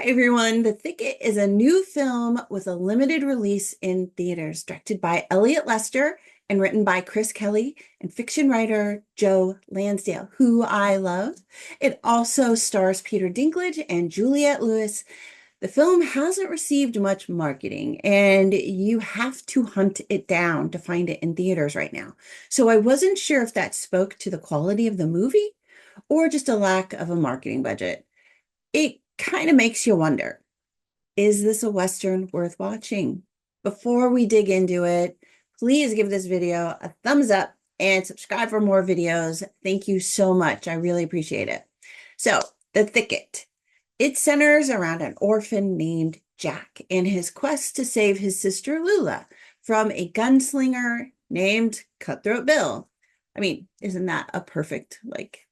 Everyone, The Thicket is a new film with a limited release in theaters, directed by Elliott and written by Kelley and fiction writer Joe Lansdale, who I love. It also stars Peter Dinklage and Juliette Lewis. The film hasn't received much marketing, and you have to hunt it down to find it in theaters right now. So I wasn't sure if that spoke to the quality of the movie or just a lack of a marketing budget. It kind of makes you wonder, is this a Western worth watching? Before we dig into it, please give this video a thumbs up and subscribe for more videos. Thank you so much. I really appreciate it. So, The Thicket. It centers around an orphan named Jack and his quest to save his sister Lula from a gunslinger named Cutthroat Bill. I mean, isn't that a perfect,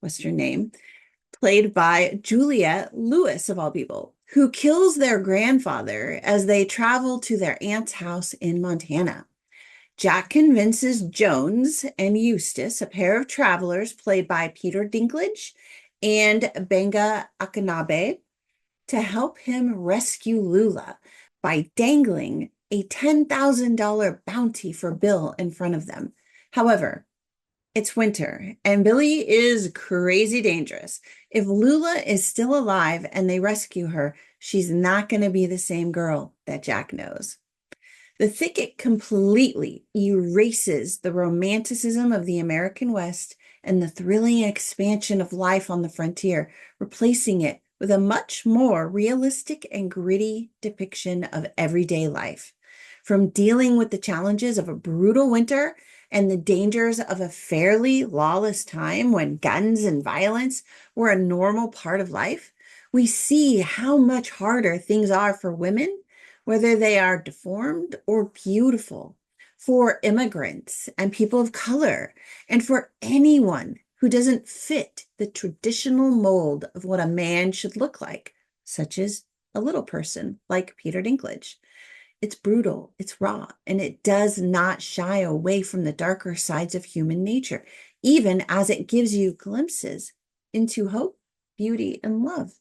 Western name? Played by Juliette Lewis, of all people, who kills their grandfather as they travel to their aunt's house in Montana. Jack convinces Jones and Eustace, a pair of travelers played by Peter Dinklage and Gbenga Akinnagbe, to help him rescue Lula by dangling a $10,000 bounty for Bill in front of them. However, it's winter, and Billy is crazy dangerous. If Lula is still alive and they rescue her, she's not going to be the same girl that Jack knows. The Thicket completely erases the romanticism of the American West and the thrilling expansion of life on the frontier, replacing it with a much more realistic and gritty depiction of everyday life. From dealing with the challenges of a brutal winter and the dangers of a fairly lawless time when guns and violence were a normal part of life, we see how much harder things are for women, whether they are deformed or beautiful, for immigrants and people of color, and for anyone who doesn't fit the traditional mold of what a man should look like, such as a little person like Peter Dinklage. It's brutal, it's raw, and it does not shy away from the darker sides of human nature, even as it gives you glimpses into hope, beauty, and love.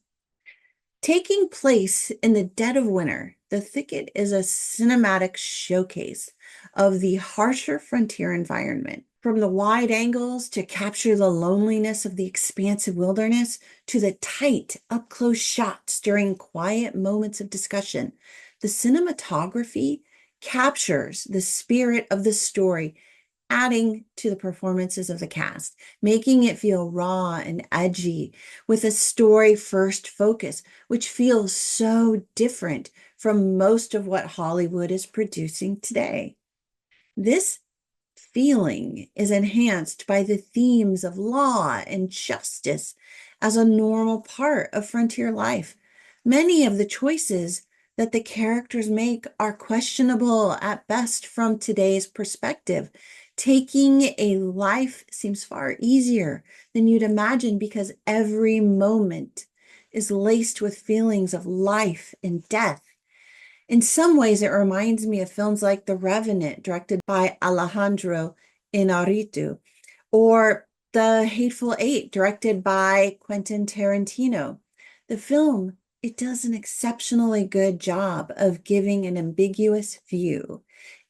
Taking place in the dead of winter, The Thicket is a cinematic showcase of the harsher frontier environment. From the wide angles to capture the loneliness of the expansive wilderness to the tight, up-close shots during quiet moments of discussion, the cinematography captures the spirit of the story, adding to the performances of the cast, making it feel raw and edgy with a story-first focus, which feels so different from most of what Hollywood is producing today. This feeling is enhanced by the themes of law and justice as a normal part of frontier life. Many of the choices that the characters make are questionable at best from today's perspective. Taking a life seems far easier than you'd imagine because every moment is laced with feelings of life and death. In some ways, it reminds me of films like The Revenant, directed by Alejandro Inarritu, or The Hateful Eight, directed by Quentin Tarantino. The film, it does an exceptionally good job of giving an ambiguous view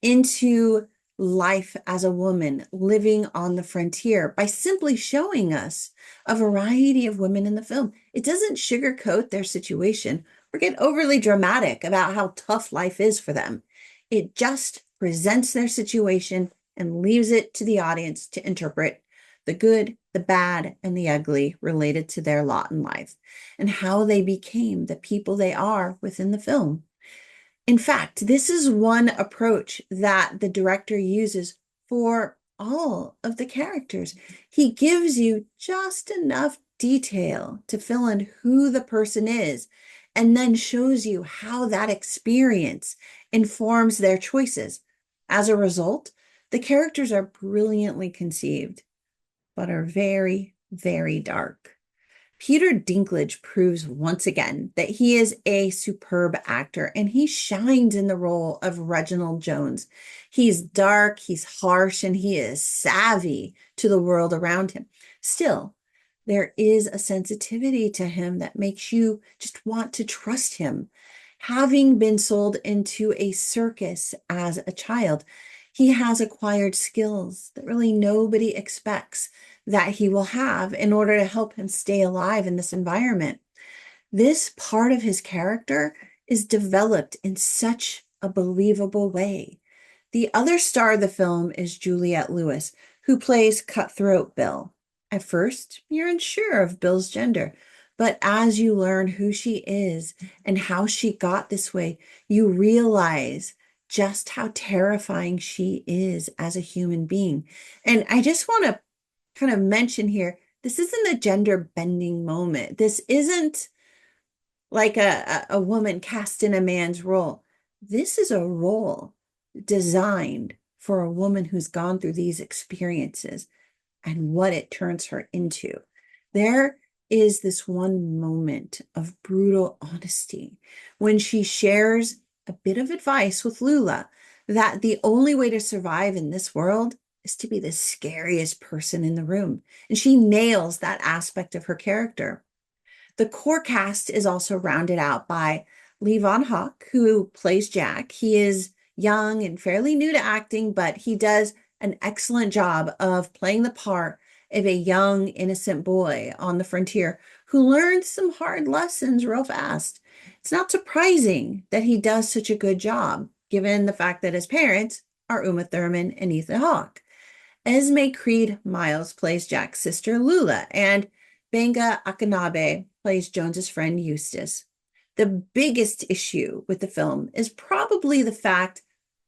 into life as a woman living on the frontier by simply showing us a variety of women in the film. It doesn't sugarcoat their situation or get overly dramatic about how tough life is for them. It just presents their situation and leaves it to the audience to interpret the good, the bad, and the ugly related to their lot in life and how they became the people they are within the film. In fact, this is one approach that the director uses for all of the characters. He gives you just enough detail to fill in who the person is and then shows you how that experience informs their choices. As a result, the characters are brilliantly conceived, but are very, very dark. Peter Dinklage proves once again that he is a superb actor and he shines in the role of Reginald Jones. He's dark, he's harsh, and he is savvy to the world around him. Still, There is a sensitivity to him that makes you just want to trust him. Having been sold into a circus as a child, he has acquired skills that really nobody expects that he will have in order to help him stay alive in this environment. This part of his character is developed in such a believable way. The other star of the film is Juliette Lewis, who plays Cutthroat Bill. At first, you're unsure of Bill's gender, but as you learn who she is and how she got this way, you realize just how terrifying she is as a human being. And I just want to kind of mention here, this isn't a gender bending moment. This isn't like a woman cast in a man's role. This is a role designed for a woman who's gone through these experiences and what it turns her into. There is this one moment of brutal honesty when she shares a bit of advice with Lula that the only way to survive in this world is to be the scariest person in the room. And she nails that aspect of her character. The core cast is also rounded out by Levon Hawke, who plays Jack. He is young and fairly new to acting, but he does an excellent job of playing the part of a young, innocent boy on the frontier who learns some hard lessons real fast. It's not surprising that he does such a good job, given the fact that his parents are Uma Thurman and Ethan Hawke. Esme Creed Miles plays Jack's sister Lula, and Gbenga Akinnagbe plays Jones's friend Eustace. The biggest issue with the film is probably the fact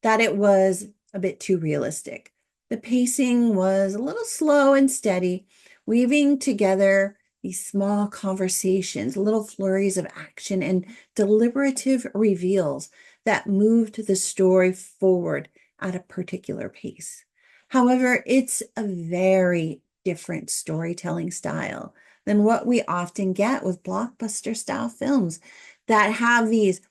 that it was a bit too realistic. The pacing was a little slow and steady, weaving together these small conversations, little flurries of action, and deliberative reveals that moved the story forward at a particular pace. However, it's a very different storytelling style than what we often get with blockbuster style films that have these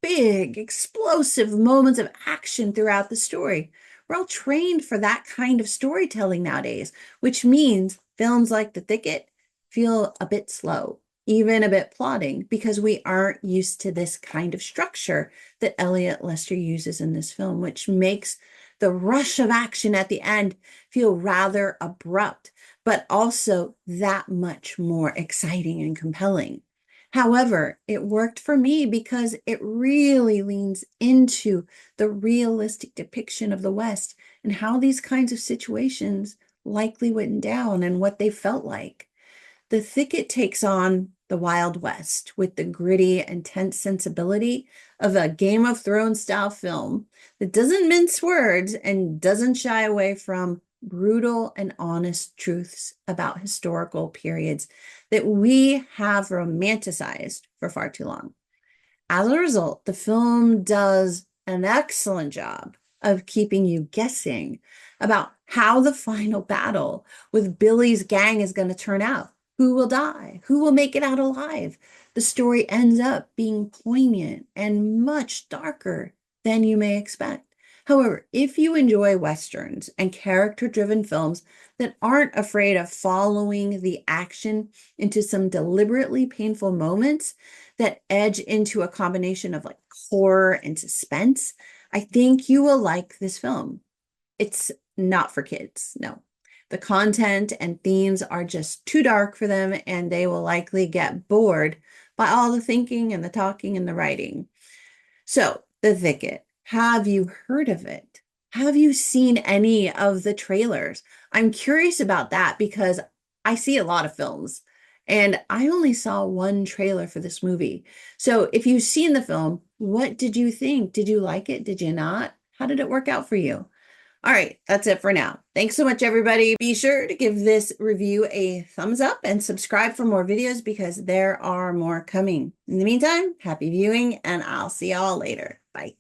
big, explosive moments of action throughout the story. We're all trained for that kind of storytelling nowadays, which means films like The Thicket feel a bit slow, even a bit plodding, because we aren't used to this kind of structure that Elliott Lester uses in this film, which makes the rush of action at the end feel rather abrupt, but also that much more exciting and compelling. However, it worked for me because it really leans into the realistic depiction of the West and how these kinds of situations likely went down and what they felt like. The Thicket takes on the Wild West with the gritty and tense sensibility of a Game of Thrones style film that doesn't mince words and doesn't shy away from brutal and honest truths about historical periods that we have romanticized for far too long. As a result, the film does an excellent job of keeping you guessing about how the final battle with Billy's gang is going to turn out. Who will die? Who will make it out alive? The story ends up being poignant and much darker than you may expect. However, if you enjoy Westerns and character-driven films that aren't afraid of following the action into some deliberately painful moments that edge into a combination of like horror and suspense, I think you will like this film. It's not for kids, no. The content and themes are just too dark for them, and they will likely get bored by all the thinking and the talking and the writing. So, The Thicket, have you heard of it? Have you seen any of the trailers? I'm curious about that because I see a lot of films, and I only saw one trailer for this movie. So, if you've seen the film, what did you think? Did you like it? Did you not? How did it work out for you? All right, that's it for now. Thanks so much, everybody. Be sure to give this review a thumbs up and subscribe for more videos because there are more coming. In the meantime, happy viewing, and I'll see y'all later. Bye.